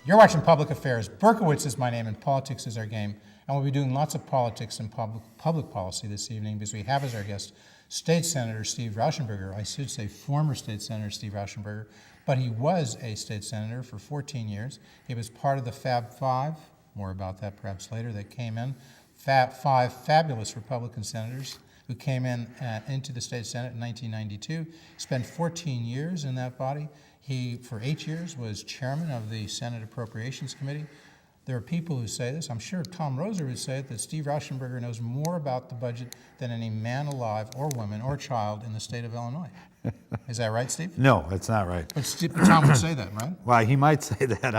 You're watching Public Affairs. Berkowitz is my name and politics is our game. And we'll be doing lots of politics and public policy this evening because we have as our guest State Senator Steve Rauschenberger. I should say former State Senator Steve Rauschenberger, but he was a state senator for 14 years. He was part of the Fab Five, more about that perhaps later, that came in. Five fabulous Republican senators who came into the state Senate in 1992, spent 14 years in that body. He, for 8 years, was chairman of the Senate Appropriations Committee. There are people who say this. I'm sure Tom Roser would say it, that Steve Rauschenberger knows more about the budget than any man alive or woman or child in the state of Illinois. Is that right, Steve? No, that's not right. But Tom would say that, right? Well, he might say that.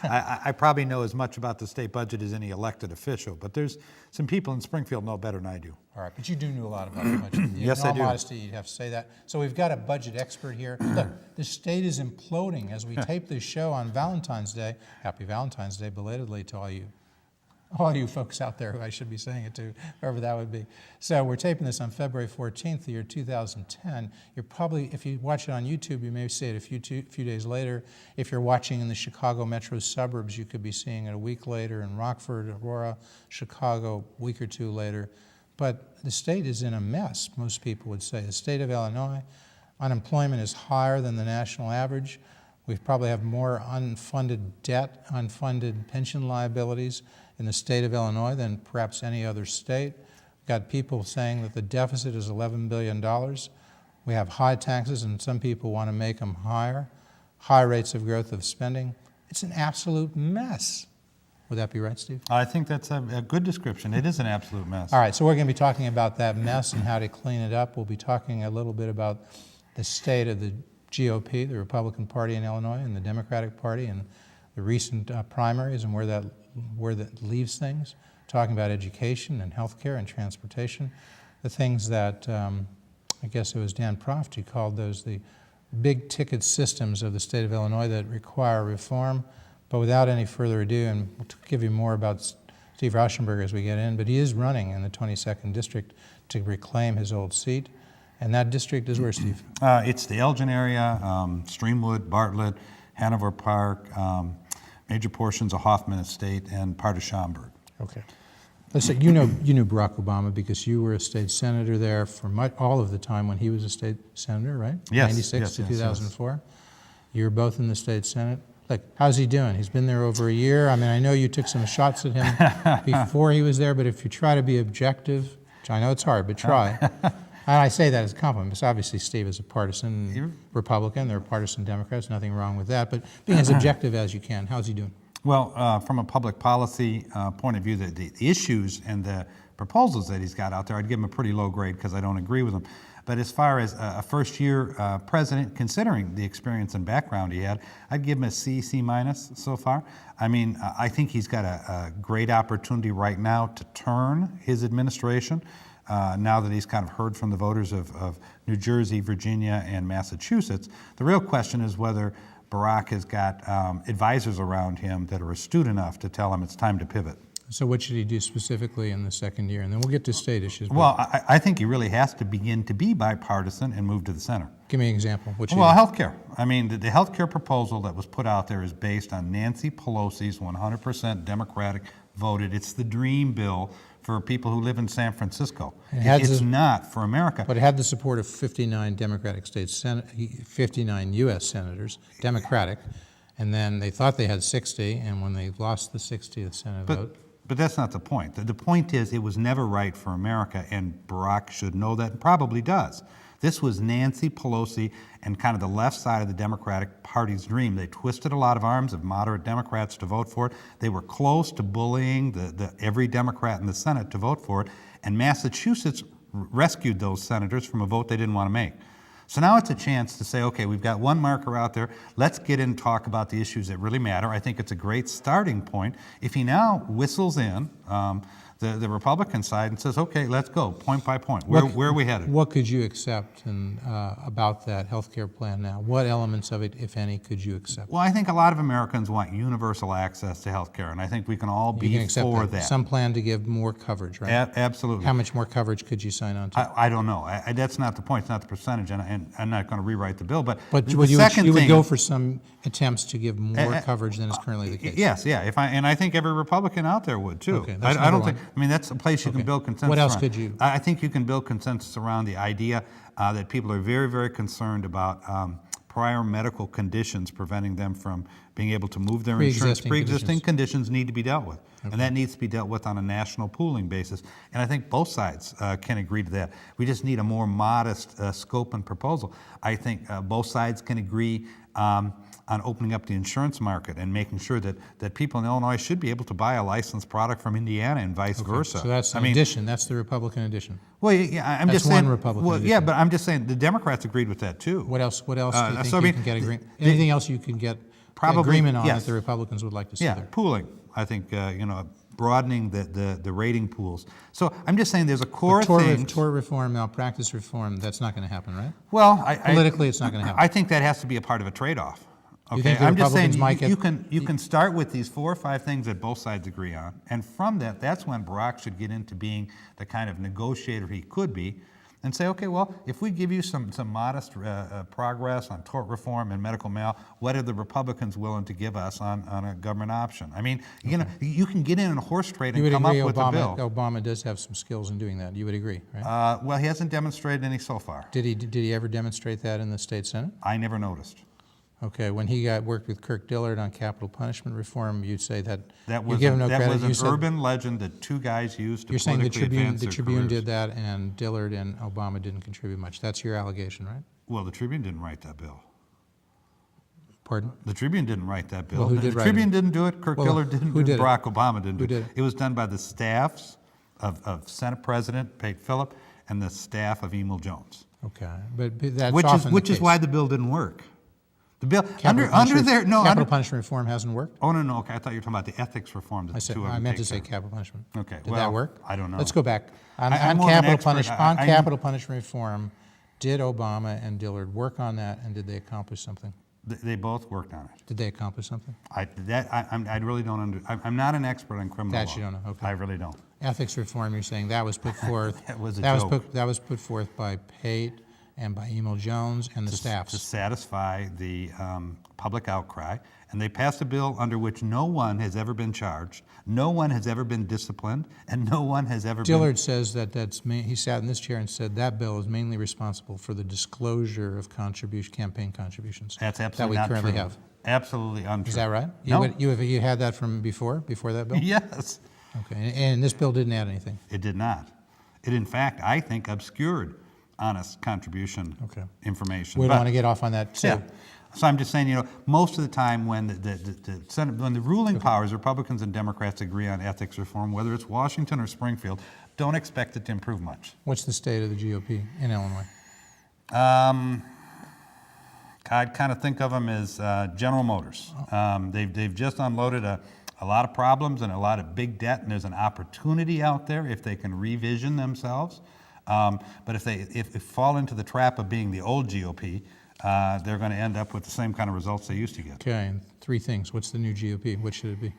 I probably know as much about the state budget as any elected official, but there's some people in Springfield know better than I do. All right, but you do know a lot about the budget. Yes, I do. In all modesty, you'd have to say that. So we've got a budget expert here. Look, the state is imploding as we tape this show on Valentine's Day. Happy Valentine's Day belatedly to all you folks out there who I should be saying it to, whoever that would be. So we're taping this on February 14th, the year 2010. You're probably, if you watch it on YouTube, you may see it a few days later. If you're watching in the Chicago metro suburbs, you could be seeing it a week later in Rockford, Aurora, Chicago, a week or two later. But the state is in a mess, most people would say. The state of Illinois, unemployment is higher than the national average. We probably have more unfunded debt, unfunded pension liabilities in the state of Illinois than perhaps any other state. We've got people saying that the deficit is $11 billion. We have high taxes, and some people want to make them higher. High rates of growth of spending. It's an absolute mess. Would that be right, Steve? I think that's a good description. It is an absolute mess. All right, so we're going to be talking about that mess and how to clean it up. We'll be talking a little bit about the state of the GOP, the Republican Party in Illinois, and the Democratic Party, and the recent primaries and where that leaves things. Talking about education and healthcare and transportation, the things that I guess it was Dan Proft who called those the big ticket systems of the state of Illinois that require reform. But without any further ado, and we'll give you more about Steve Rauschenberger as we get in, but he is running in the 22nd District to reclaim his old seat. And that district is where, Steve? It's the Elgin area, Streamwood, Bartlett, Hanover Park, major portions of Hoffman Estate, and part of Schaumburg. Okay. Let's say you knew Barack Obama because you were a state senator there for all of the time when he was a state senator, right? Yes. 96 to 2004. Yes. You were both in the state Senate. Like, how's he doing? He's been there over a year. I mean, I know you took some shots at him before he was there, but if you try to be objective, which I know it's hard, but try. And I say that as a compliment, because obviously Steve is a partisan Republican. There are partisan Democrats, nothing wrong with that. But being as objective as you can, how's he doing? Well, from a public policy point of view, the issues and the proposals that he's got out there, I'd give him a pretty low grade because I don't agree with them. But as far as a first-year president, considering the experience and background he had, I'd give him a C minus so far. I mean, I think he's got a great opportunity right now to turn his administration. Now that he's kind of heard from the voters of New Jersey, Virginia, and Massachusetts. The real question is whether Barack has got advisors around him that are astute enough to tell him it's time to pivot. So what should he do specifically in the second year? And then we'll get to state issues. Well, I think he really has to begin to be bipartisan and move to the center. Give me an example. Well, healthcare. I mean, the healthcare proposal that was put out there is based on Nancy Pelosi's 100% Democratic voted. It's the dream bill for people who live in San Francisco. It's not for America. But it had the support of 59 Democratic 59 U.S. senators, Democratic, and then they thought they had 60, and when they lost the 60th Senate vote. But that's not the point. The point is it was never right for America, and Barack should know that and probably does. This was Nancy Pelosi and kind of the left side of the Democratic Party's dream. They twisted a lot of arms of moderate Democrats to vote for it. They were close to bullying every Democrat in the Senate to vote for it, and Massachusetts rescued those senators from a vote they didn't want to make. So now it's a chance to say, okay, we've got one marker out there. Let's get in and talk about the issues that really matter. I think it's a great starting point. If he now whistles in the Republican side and says, okay, let's go, point by point. Where are we headed? What could you accept about that health care plan now? What elements of it, if any, could you accept? Well, I think a lot of Americans want universal access to health care, and I think we can all You be can accept for that. that. Some plan to give more coverage, right? Absolutely. How much more coverage could you sign on to? I don't know. That's not the point. It's not the percentage, and I'm not going to rewrite the bill. But But the you second would thing, go for some attempts to give more coverage than is currently the case? yes, yeah. And I think every Republican out there would too. Okay, that's I don't number think. one. I mean, that's a place you can build consensus. What else around. could you? I think you can build consensus around the idea that people are very, very concerned about prior medical conditions preventing them from being able to move their insurance. Pre-existing conditions need to be dealt with, and that needs to be dealt with on a national pooling basis. And I think both sides can agree to that. We just need a more modest scope and proposal. I think both sides can agree on opening up the insurance market and making sure that people in Illinois should be able to buy a licensed product from Indiana and vice versa. So that's an addition. That's the Republican addition. Well, yeah, I'm That's just saying. one Republican Well, yeah, addition. but I'm just saying the Democrats agreed with that too. What else? What else do you think so I you mean, can get agreement? Anything else you can get Probably, agreement on yes. that the Republicans would like to see Yeah, there? pooling. I think broadening the rating pools. So I'm just saying there's a core of things. Tort reform, malpractice reform. That's not going to happen, right? Well, Politically, it's not going to happen. I think that has to be a part of a trade-off. Okay, You think the I'm just saying Republicans might get- you can start with these 4 or 5 things that both sides agree on, and from that's when Barack should get into being the kind of negotiator he could be, and say, okay, well, if we give you some modest progress on tort reform and medical mail, what are the Republicans willing to give us on a government option? I mean, you can get in a horse trade You and would come agree up with a bill. Obama does have some skills in doing that. You would agree, right? Well, he hasn't demonstrated any so far. Did he ever demonstrate that in the state Senate? I never noticed. Okay, when he worked with Kirk Dillard on capital punishment reform, you'd say that That you was give him no that credit. was You an said- urban legend that 2 guys used to You're saying the politically advance their Tribune careers. did that, and Dillard and Obama didn't contribute much. That's your allegation, right? Well, the Tribune didn't write that bill. Pardon? The Tribune didn't write that bill. Well, who the did write Tribune it? didn't do it. Kirk Well, Dillard didn't who do it. did it? Barack Obama didn't Who do did it. it? It was done by the staffs of Senate President Pate Phillip and the staff of Emil Jones. Okay, but that's Which often is the case. why the bill didn't work. The bill Capital under there no capital under, punishment reform hasn't worked. oh no okay I thought you were talking about the ethics reform that I the said two of I them meant to take say care capital punishment. Okay, Did well, that work? I don't know. Let's go back on I'm more of an expert. on I- capital punishment reform. Did Obama and Dillard work on that, and did they accomplish something? They both worked on it. Did they accomplish something? I really don't I'm not an expert on criminal That law. you don't know, okay. I really don't. Ethics reform. You're saying that was put forth. That was a that joke. was put forth by Pate and by Emil Jones and the staffs. To satisfy the public outcry, and they passed a bill under which no one has ever been charged, no one has ever been disciplined, and no one has ever Dillard says he sat in this chair and said that bill is mainly responsible for the disclosure of campaign contributions. That's absolutely not that we currently true. have. Absolutely untrue. Is that right? No. You had that from before that bill? Yes. Okay, and this bill didn't add anything. It did not. It, in fact, I think obscured honest contribution information. We don't But- want to get off on that. So Yeah. So I'm just saying, most of the time when the Senate, when the ruling powers, Republicans and Democrats, agree on ethics reform, whether it's Washington or Springfield, don't expect it to improve much. what's the state of the GOP in Illinois? I'd kind of think of them as General Motors. They've just unloaded a lot of problems and a lot of big debt, and there's an opportunity out there if they can revision themselves. But if they fall into the trap of being the old GOP, they're going to end up with the same kind of results they used to get. Okay, and 3 things. What's the new GOP? What should it be?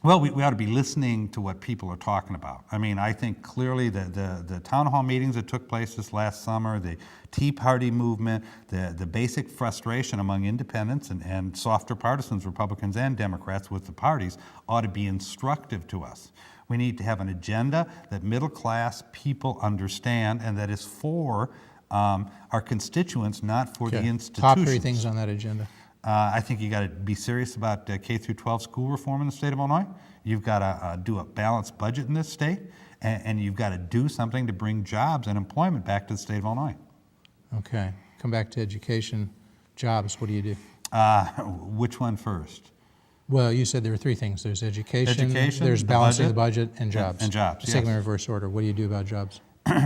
Well, we ought to be listening to what people are talking about. I mean, I think clearly the town hall meetings that took place this last summer, the Tea Party movement, the basic frustration among independents and softer partisans, Republicans and Democrats, with the parties ought to be instructive to us. We need to have an agenda that middle-class people understand and that is for our constituents, not for the institutions. Top 3 things on that agenda. I think you got to be serious about K through 12 school reform in the state of Illinois. You've got to do a balanced budget in this state, and you've got to do something to bring jobs and employment back to the state of Illinois. Okay, come back to education, jobs. What do you do? Which one first? Well, you said there were 3 things. There's education, Education, there's the balancing budget, the budget, and jobs. and jobs, Let's take them in yes. reverse order. What do you do about jobs?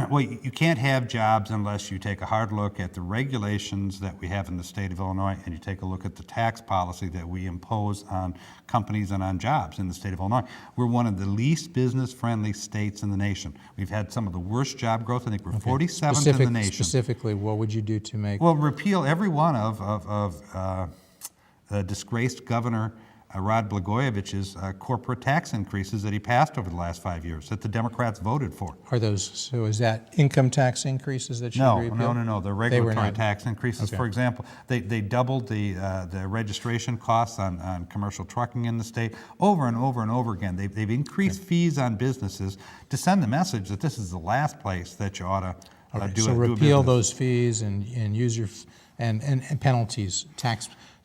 Well, you can't have jobs unless you take a hard look at the regulations that we have in the state of Illinois, and you take a look at the tax policy that we impose on companies and on jobs in the state of Illinois. We're one of the least business-friendly states in the nation. We've had some of the worst job growth. I think we're 47th in the nation. Specifically, what would you do to make? Well, repeal every one of disgraced Governor Rod Blagojevich's corporate tax increases that he passed over the last 5 years that the Democrats voted for. Are those, so is that income tax increases that you repealed? No. The regulatory tax increases. Okay. For example, they doubled the registration costs on commercial trucking in the state over and over and over again. They've increased fees on businesses to send the message that this is the last place that you ought to do So it. repeal those fees and use your, and penalties,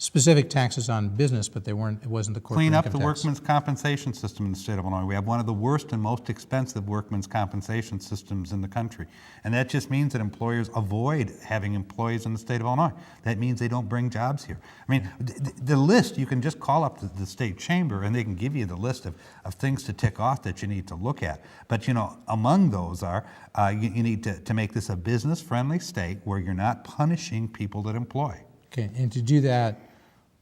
specific taxes on business, but it wasn't the corporate Clean up income the tax. workman's compensation system in the state of Illinois. We have one of the worst and most expensive workman's compensation systems in the country. And that just means that employers avoid having employees in the state of Illinois. That means they don't bring jobs here. I mean, the list, you can just call up the state chamber and they can give you the list of things to tick off that you need to look at. But, you know, among those are, you need to make this a business-friendly state where you're not punishing people that employ. Okay, and to do that,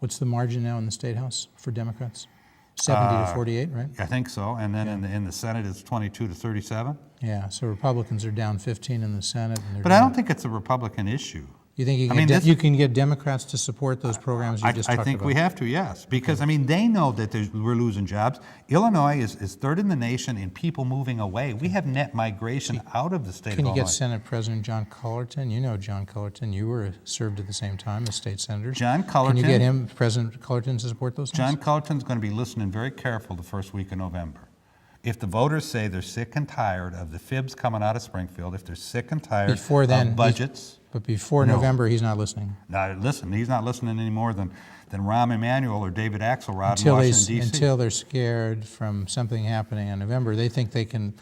what's the margin now in the State House for Democrats? 70 to 48, right? I think so. And then in the Senate, it's 22 to 37. Yeah, so Republicans are down 15 in the Senate. And But I don't think it's a Republican issue. You think you can get Democrats to support those programs you just talked about? I think we have to, yes. Because, I mean, they know that we're losing jobs. Illinois is third in the nation in people moving away. We have net migration out of the state of Illinois. Can you get Senate President John Cullerton? You know John Cullerton. You served at the same time as state senators. John Cullerton. Can you get President Cullerton, to support those things? John Cullerton's going to be listening very careful the first week of November. If the voters say they're sick and tired of the fibs coming out of Springfield, if they're sick and tired of budgets. But before November, he's not listening. No, listen, he's not listening any more than Rahm Emanuel or David Axelrod in Washington, D.C. Until they're scared from something happening in November, they think they can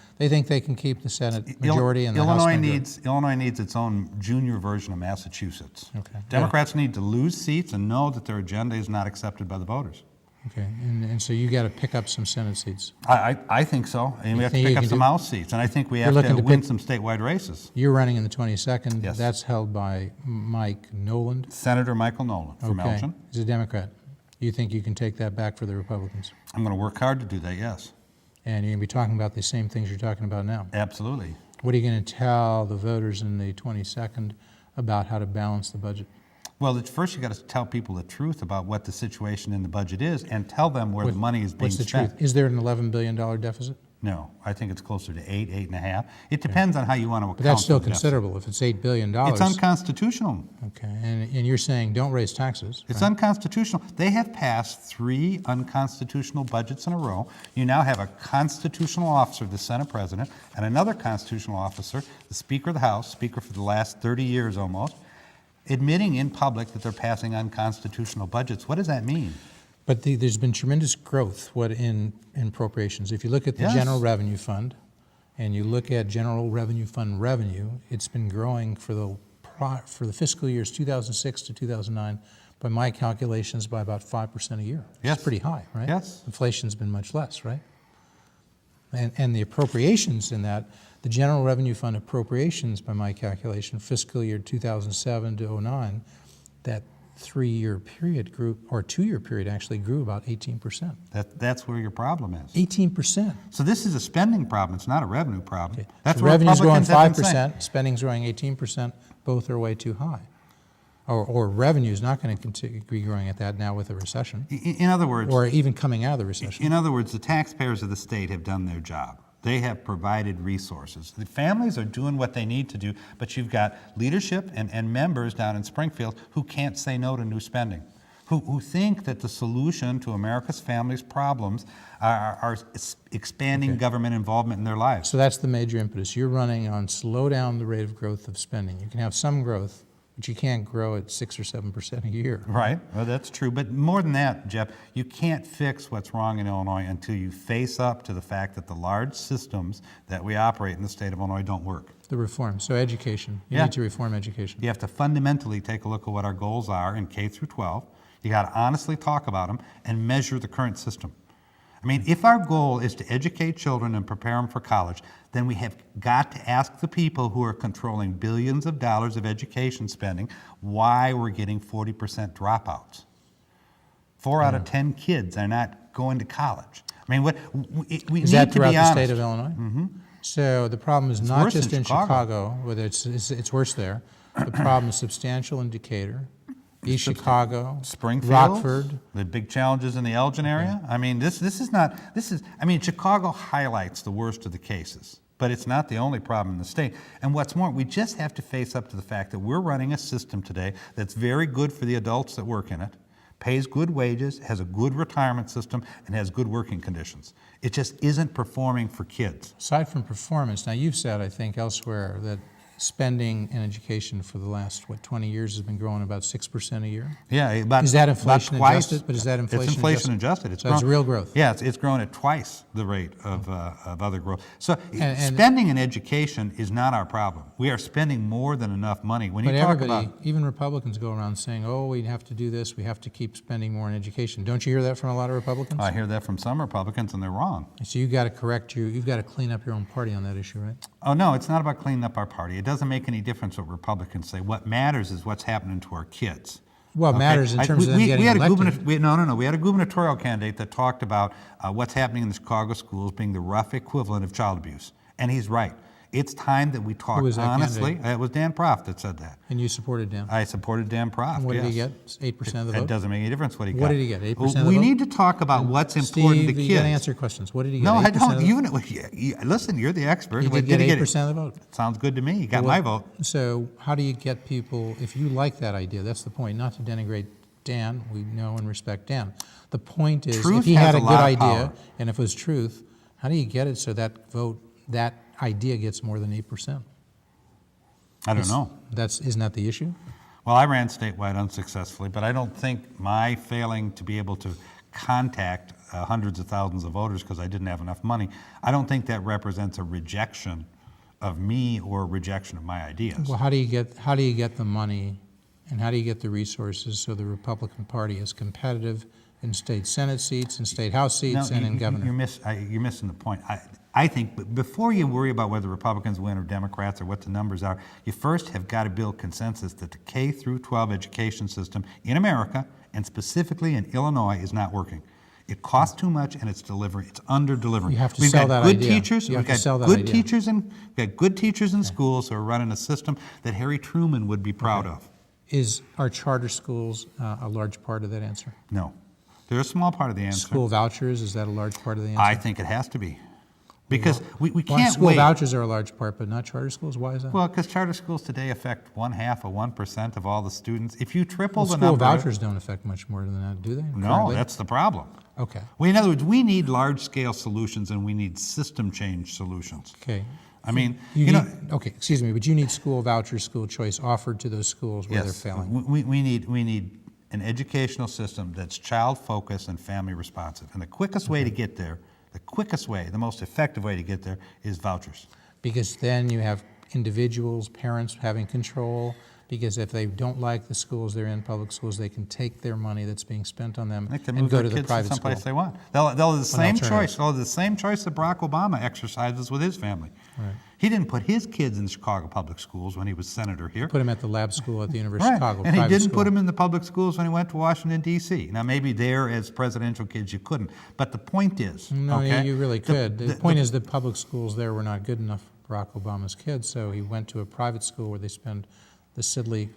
keep the Senate majority and the House majority. Illinois needs its own junior version of Massachusetts. Okay. Democrats need to lose seats and know that their agenda is not accepted by the voters. Okay, and so you got to pick up some Senate seats. I think so. And we have to pick up some House seats. And I think we have to win some statewide races. You're running in the 22nd. Yes. That's held by Mike Noland. Senator Michael Noland from Elgin. He's a Democrat. You think you can take that back for the Republicans? I'm going to work hard to do that, yes. And you're going to be talking about the same things you're talking about now? Absolutely. What are you going to tell the voters in the 22nd about how to balance the budget? Well, first you got to tell people the truth about what the situation in the budget is and tell them where the money is being spent. What's the truth? Is there an $11 billion deficit? No, I think it's closer to 8.5. It depends on how you want to account. But that's still for the considerable. If it's $8 billion. It's unconstitutional. Okay, and you're saying don't raise taxes. It's unconstitutional. They have passed 3 unconstitutional budgets in a row. You now have a constitutional officer, the Senate President, and another constitutional officer, the Speaker of the House, Speaker for the last 30 years almost, admitting in public that they're passing unconstitutional budgets. What does that mean? But there's been tremendous growth in appropriations. If you look at the Yes. General Revenue Fund, and you look at General Revenue Fund revenue, it's been growing for the fiscal years 2006 to 2009, by my calculations, by about 5% a year. Yes. It's pretty high, right? Yes. Inflation's been much less, right? And the appropriations in that, the General Revenue Fund appropriations, by my calculation, fiscal year 2007 to 09, that 3-year period grew, or 2-year period actually grew about 18%. That's where your problem is. 18%. So this is a spending problem. It's not a revenue problem. Okay. That's So what revenue's growing Republicans have been saying. 5%, spending's growing 18%, both are way too high. Or revenue's not going to be growing at that now with a recession, In other words, or even coming out of the recession. in other words, the taxpayers of the state have done their job. They have provided resources. The families are doing what they need to do, but you've got leadership and members down in Springfield who can't say no to new spending, who think that the solution to America's families' problems are expanding government involvement in their lives. So that's the major impetus. You're running on slow down the rate of growth of spending. You can have some growth, but you can't grow at 6 or 7% a year. Right, well, that's true. But more than that, Jeff, you can't fix what's wrong in Illinois until you face up to the fact that the large systems that we operate in the state of Illinois don't work. The reform. So education. You need to reform education. You have to fundamentally take a look at what our goals are in K through 12. You got to honestly talk about them and measure the current system. I I mean, if our goal is to educate children and prepare them for college, then we have got to ask the people who are controlling billions of dollars of education spending why we're getting 40% dropouts. 4 out of 10 kids are not going to college. I mean, we Is need that to throughout be the honest. state of Illinois? Mm-hmm. So the problem is not worse just in in Chicago, whether it's worse there. The problem is substantial in Decatur, East Chicago, Springfield, Rockford. the big challenges in the Elgin area. I mean, Chicago highlights the worst of the cases, but it's not the only problem in the state. And what's more, we just have to face up to the fact that we're running a system today that's very good for the adults that work in it, pays good wages, has a good retirement system, and has good working conditions. It just isn't performing for kids. Aside from performance, now you've said, I think, elsewhere that spending in education for the last, 20 years has been growing about 6% a year? Yeah, about Is that about inflation twice. adjusted? But is that inflation It's inflation adjusted. So it's real growth? Yeah, it's grown at twice the rate of other growth. So And- spending in education is not our problem. We are spending more than enough money. When But you talk everybody, about, even Republicans go around saying, oh, we have to do this, we have to keep spending more in education. Don't you hear that from a lot of Republicans? I hear that from some Republicans, and they're wrong. So you've got to you've got to clean up your own party on that issue, right? Oh, no, it's not about cleaning up our party. It doesn't make any difference what Republicans say. What matters is what's happening to our kids. Well, it Okay? matters in terms of them getting we had elected. We had a gubernatorial candidate that talked about what's happening in the Chicago schools being the rough equivalent of child abuse. And he's right. It's time that we talk Who was that honestly. candidate? It was Dan Proft that said that. And you supported Dan. I supported Dan Proft. And what did he yes. get? 8% of the It vote? doesn't make any difference what he got. What did he get? 8% of the We vote? need to talk about what's important Steve, to you got to kids. answer questions. What did he get? No, I 8% of don't. the- Listen, you're the expert. He What did get he 8% of the vote. Sounds good to me. He got my vote. So how do you get people, if you like that idea, that's the point, not to denigrate Dan, we know and respect Dan. The point is, Truth if he has had a a good lot of idea, power. and if it was truth, how do you get it so that idea gets more than 8%? I don't know. Isn't that the issue? Well, I ran statewide unsuccessfully, but I don't think my failing to be able to contact hundreds of thousands of voters because I didn't have enough money, I don't think that represents a rejection of me or a rejection of my ideas. Well, how do you get the money and how do you get the resources so the Republican Party is competitive in state Senate seats and state House seats and in governor? You're missing the point. I think before you worry about whether Republicans win or Democrats or what the numbers are, you first have got to build consensus that the K through 12 education system in America, and specifically in Illinois, is not working. It costs too much and it's under-delivering. You have to We've sell got that good idea. teachers. You have We've to sell got that good idea. teachers in schools who are running a system that Harry Truman would be proud of. Are charter schools a large part of that answer? No. They're a small part of the answer. School vouchers, is that a large part of the answer? I think it has to be. Because we Why can't school wait. vouchers are a large part, but not charter schools? Why is that? Well, because charter schools today affect 1/2% of all the students. If you triple the School number, vouchers don't affect much more than that, do they? no, currently? that's the problem. Okay, Well, in other words, we need large-scale solutions and we need system change solutions. okay. I mean, Okay, excuse me, but you need school vouchers, school choice offered to those schools where yes, they're failing. we need an educational system that's child-focused and family-responsive. And the quickest way to get there, the most effective way to get there is vouchers. Because then you have individuals, parents having control, because if they don't like the schools they're in, public schools, they can take their money that's being spent on them They can and move go their to the kids to private someplace school. they want. They'll have the same alternative. choice. They'll have the same choice that Barack Obama exercises with his family. Right. He didn't put his kids in the Chicago public schools when he was senator here. Put them at the lab school at the University Right, of Chicago, and he private didn't school. put them in the public schools when he went to Washington, D.C. Now, maybe there as presidential kids you couldn't, but the point is, No, okay, you really could. The point is that public schools there were not good enough for Barack Obama's kids, so he went to a private school where they spend the Sidley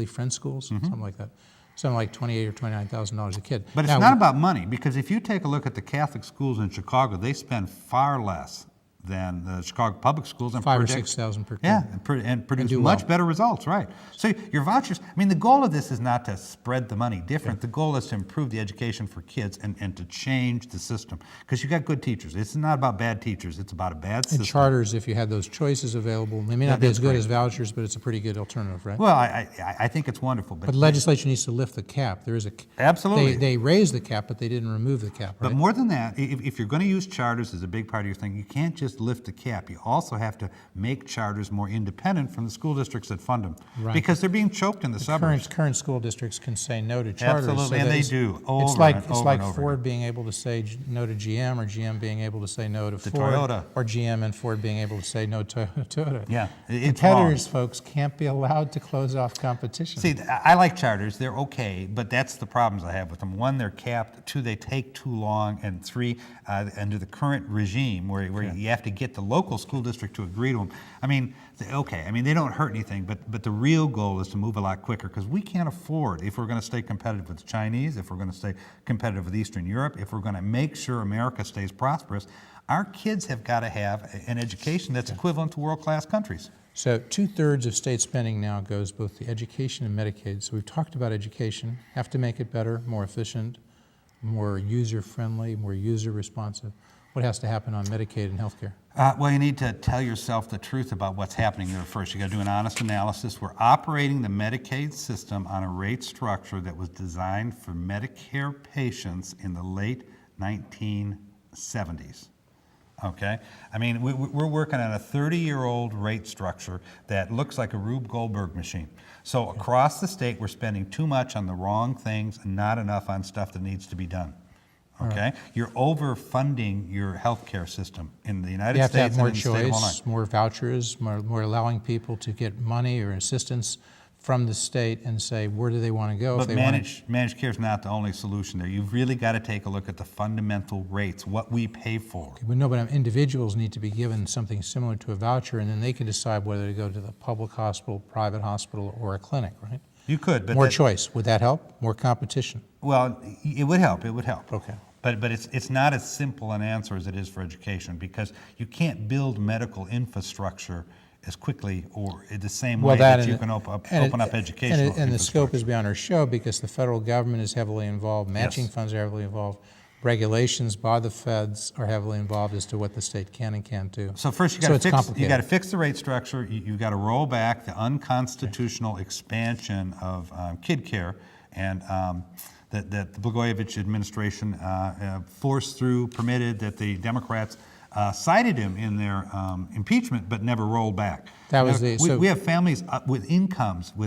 Friend schools, something like that. Something like $28,000 or $29,000 a kid. But it's Now, not about money, because if you take a look at the Catholic schools in Chicago, they spend far less than the Chicago public schools and 5,000 or predict- 6,000 per kid. Yeah, and produce do much well. better results, right. So your vouchers, I mean, the goal of this is not to spread the money different. The goal is to improve the education for kids and to change the system. Because you got good teachers. It's not about bad teachers. It's about a bad system. And charters, if you had those choices available, they may not be That's as good great. as vouchers, but it's a pretty good alternative, right? Well, I think it's wonderful. But the legislature needs to lift the cap. There is a Absolutely. They raised the cap, but they didn't remove the cap, right? But more than that, if you're going to use charters as a big part of your thing, you can't just just lift the cap. You also have to make charters more independent from the school districts that fund them. Right. Because they're being choked in the suburbs. Current school districts can say no to charters. Absolutely, so and that they it's- do, It's over like, and it's over like and over Ford being able to say no to GM, or GM being able to say no to Ford. Toyota. Or GM and Ford being able to say no to Toyota. Yeah, it's wrong. Competitors, folks, can't be allowed to close off competition. See, I like charters, they're okay, but that's the problems I have with them. One, they're capped. Two, they take too long. And three, under the current regime where you have to get the local school district to agree to them. I mean, they don't hurt anything, but the real goal is to move a lot quicker, because we can't afford, if we're going to stay competitive with the Chinese, if we're going to stay competitive with Eastern Europe, if we're going to make sure America stays prosperous, our kids have got to have an education that's equivalent to world-class countries. So 2/3 of state spending now goes both to education and Medicaid. So we've talked about education, have to make it better, more efficient, more user-friendly, more user-responsive. What has to happen on Medicaid and healthcare? Well, you need to tell yourself the truth about what's happening there first. You got to do an honest analysis. We're operating the Medicaid system on a rate structure that was designed for Medicare patients in the late 1970s. Okay? I mean, we're working on a 30-year-old rate structure that looks like a Rube Goldberg machine. So across the state, we're spending too much on the wrong things and not enough on stuff that needs to be done. Okay? Right. You're overfunding your healthcare system in the United States and in the state of Illinois. You have to have more choice, more vouchers, more allowing people to get money or assistance from the state and say, where do they want to go? But managed care is not the only solution there. You've really got to take a look at the fundamental rates, what we pay for. Okay, but individuals need to be given something similar to a voucher, and then they can decide whether to go to the public hospital, private hospital, or a clinic, right? You could, but more choice. Would that help? More competition? Well, it would help. It would help. Okay. But it's not as simple an answer as it is for education, because you can't build medical infrastructure as quickly or in the same way that you can open up educational and the scope is beyond our show, because the federal government is heavily involved, matching funds are heavily involved, regulations by the feds are heavily involved as to what the state can and can't do. So first you got to fix the rate structure. You got to roll back the unconstitutional expansion of kid care and that the Blagojevich administration forced through, permitted, that the Democrats cited him in their impeachment, but never rolled back. We have families with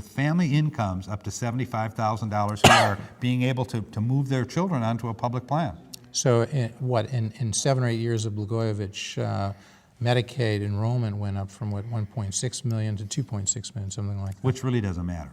family incomes up to $75,000 who are being able to move their children onto a public plan. So in 7 or 8 years of Blagojevich, Medicaid enrollment went up from 1.6 million to 2.6 million, something like that. Which really doesn't matter.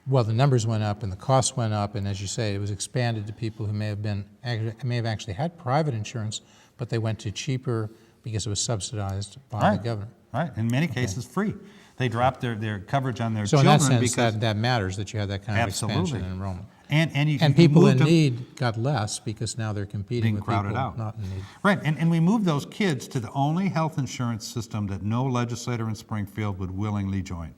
Well, the numbers went up and the costs went up, and as you say, it was expanded to people who may have actually had private insurance, but they went to cheaper because it was subsidized by the government. Right, in many cases free. They dropped their coverage on their children. So in that sense, because that matters, that you had that kind of expansion in enrollment. And people in need got less because now they're competing with people not in need. Right, and we moved those kids to the only health insurance system that no legislator in Springfield would willingly join.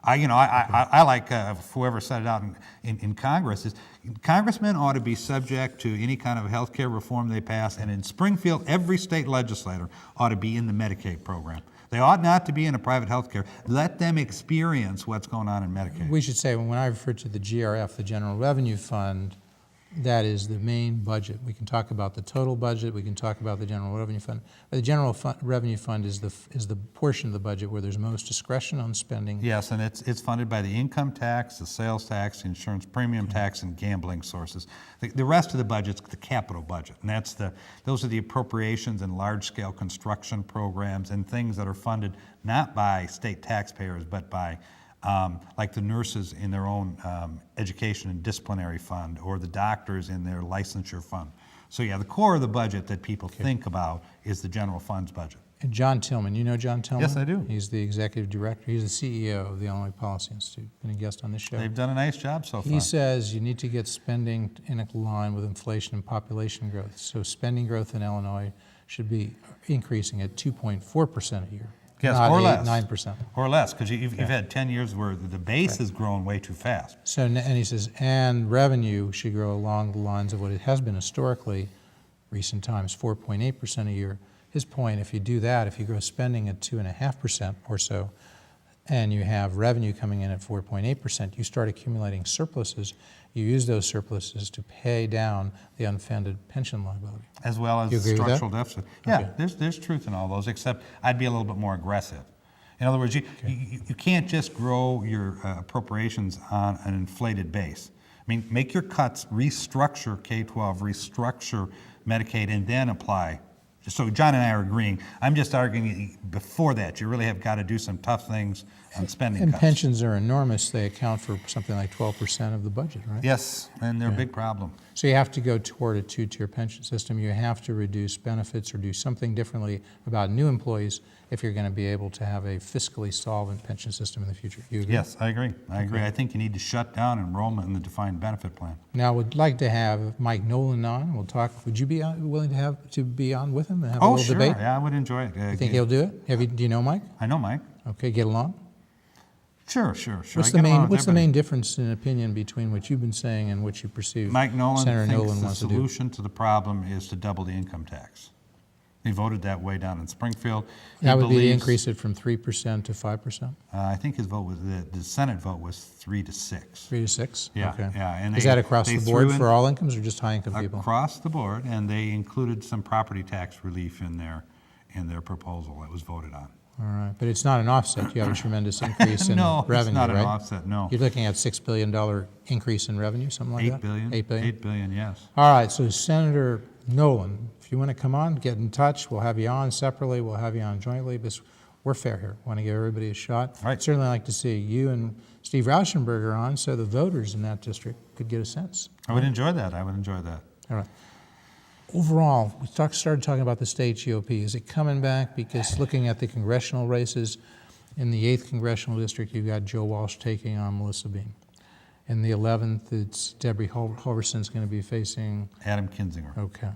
I like whoever set it out in Congress is congressmen ought to be subject to any kind of health care reform they pass, and in Springfield, every state legislator ought to be in the Medicaid program. They ought not to be in a private health care. Let them experience what's going on in Medicaid. We should say, when I refer to the GRF, the General Revenue Fund, that is the main budget. We can talk about the total budget, we can talk about the General Revenue Fund. But the General Revenue Fund is the portion of the budget where there's most discretion on spending. Yes, and it's funded by the income tax, the sales tax, the insurance premium tax, and gambling sources. The rest of the budget's the capital budget, and those are the appropriations and large-scale construction programs and things that are funded not by state taxpayers, but by like the nurses in their own education and disciplinary fund, or the doctors in their licensure fund. So yeah, the core of the budget that people think about is the general funds budget. And John Tillman, you know John Tillman? Yes, I do. He's the executive director. He's the CEO of the Illinois Policy Institute. Been a guest on this show. They've done a nice job so far. He says you need to get spending in line with inflation and population growth. So spending growth in Illinois should be increasing at 2.4% a year. Yes, not or less. 9%. Or less, because you've had 10 years where the base has grown way too fast. So, and he says, and revenue should grow along the lines of what it has been historically, recent times, 4.8% a year. His point, if you do that, if you grow spending at 2.5% or so, and you have revenue coming in at 4.8%, you start accumulating surpluses. You use those surpluses to pay down the unfunded pension liability. As well as You agree with that? structural deficit. Yeah, Okay. there's truth in all those, except I'd be a little bit more aggressive. In other words, you can't just grow your appropriations on an inflated base. I mean, make your cuts, restructure K-12, restructure Medicaid, and then apply. So John and I are agreeing. I'm just arguing before that, you really have got to do some tough things on spending And cuts. pensions are enormous. They account for something like 12% of the budget, right? Yes, and they're a big problem. So you have to go toward a two-tier pension system. You have to reduce benefits or do something differently about new employees if you're going to be able to have a fiscally solvent pension system in the future. You agree? Yes, I agree. I agree. I think you need to shut down enrollment in the defined benefit plan. Now, I would like to have Mike Nolan on. We'll talk. Would you be willing to be on with him and have a Oh, little sure. debate? Yeah, I would enjoy it. You think he'll do it? Do you know Mike? I know Mike. Okay, get along. Sure. What's I get along with the everybody. main difference in opinion between what you've been saying and what you perceive Mike Nolan Senator thinks Nolan the wants to do? solution to the problem is to double the income tax. He voted that way down in Springfield. He That would be to believes- increase it from 3% to 5%, I think his vote was the Senate vote was 3 to 6. 3 to 6. Yeah, Okay. yeah, and Is they- that across they the board threw in- for all incomes or just high income people? Across the board, and they included some property tax relief in their proposal that was voted on. All right, but it's not an offset. You have a tremendous increase in No, revenue, it's not an right? offset. No, You're looking at $6 billion increase in revenue, something like that? 8 billion. 8 billion? 8 billion. Yes. All right, so Senator Nolan, if you want to come on, get in touch. We'll have you on separately. We'll have you on jointly. Because we're fair here. Want to give everybody a shot. Right. Certainly like to see you and Steve Rauschenberger on so the voters in that district could get a sense. I would enjoy that. I would enjoy that. All right. Overall, we started talking about the state GOP. Is it coming back? Because looking at the congressional races, in the 8th congressional district, you've got Joe Walsh taking on Melissa Bean. In the 11th, it's Debbie Hoverson's going to be facing, Adam Kinzinger. okay.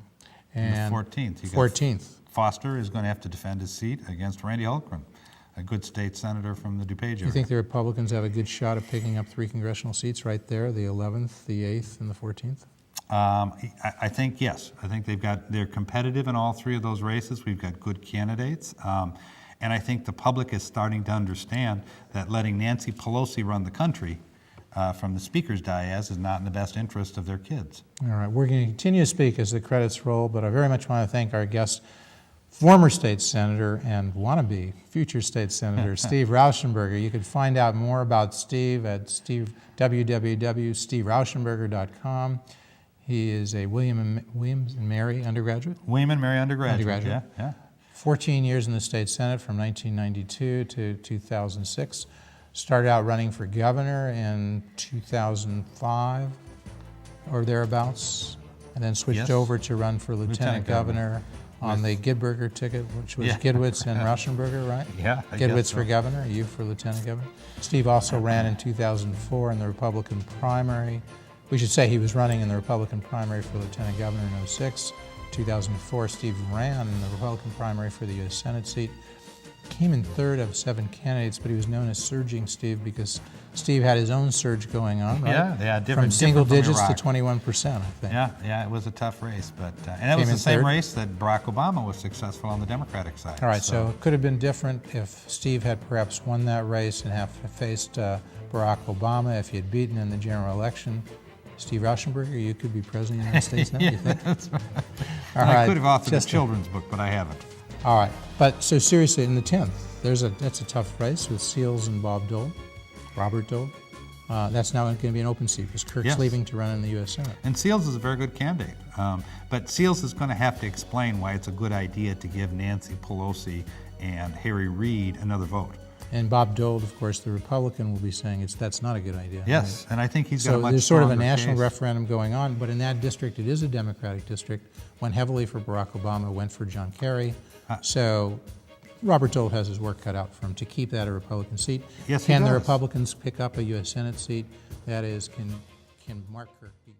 In And the 14th. You got 14th. Foster is going to have to defend his seat against Randy Hultgren, a good state senator from the DuPage area. You think the Republicans have a good shot of picking up 3 congressional seats right there, the 11th, the 8th, and the 14th? I think yes. I think they're competitive in all 3 of those races. We've got good candidates. And I think the public is starting to understand that letting Nancy Pelosi run the country from the speaker's dais is not in the best interest of their kids. All right, we're going to continue to speak as the credits roll, but I very much want to thank our guest, former state senator and wannabe future state senator Steve Rauschenberger. You can find out more about Steve at www.steverauschenberger.com. He is a William and Mary undergraduate. William and Mary undergraduate. Yeah. 14 years in the state senate from 1992 to 2006. Started out running for governor in 2005 or thereabouts, and then switched Yes. over to run for lieutenant governor on the Gidberger ticket, which was Yeah. Gidwitz and Rauschenberger, right? Yeah, I guess Gidwitz so. for governor, you for lieutenant governor. Steve also ran in 2004 in the Republican primary. We should say he was running in the Republican primary for lieutenant governor in 2006. 2004, Steve ran in the Republican primary for the U.S. Senate seat. Came in third of 7 candidates, but he was known as Surging Steve because Steve had his own surge going on, right? Yeah, From different single from digits to Iraq. 21%, I think. Yeah, it was a tough race, but and that was Came the in same third. race that Barack Obama was successful on the Democratic side. All right, so it could have been different if Steve had perhaps won that race and have faced Barack Obama if he had beaten in the general election. Steve Rauschenberger, you could be president of the United States now, you think? That's right. All And I right, could have authored a just- children's book, but I haven't. All right, but so seriously, in the 10th, that's a tough race with Seals and Bob Dole, Robert Dole. That's now going to be an open seat because Kirk's Yes. leaving to run in the U.S. Senate. And Seals is a very good candidate. But Seals is going to have to explain why it's a good idea to give Nancy Pelosi and Harry Reid another vote. And Bob Dole, of course, the Republican, will be saying that's not a good idea. Yes, and I think he's got So a much there's sort of a stronger national case. referendum going on, but in that district, it is a Democratic district. Went heavily for Barack Obama, went for John Kerry. So Robert Dole has his work cut out for him to keep that a Republican seat. Yes, he Can the does. Republicans pick up a U.S. Senate seat? That is, can Mark Kirk be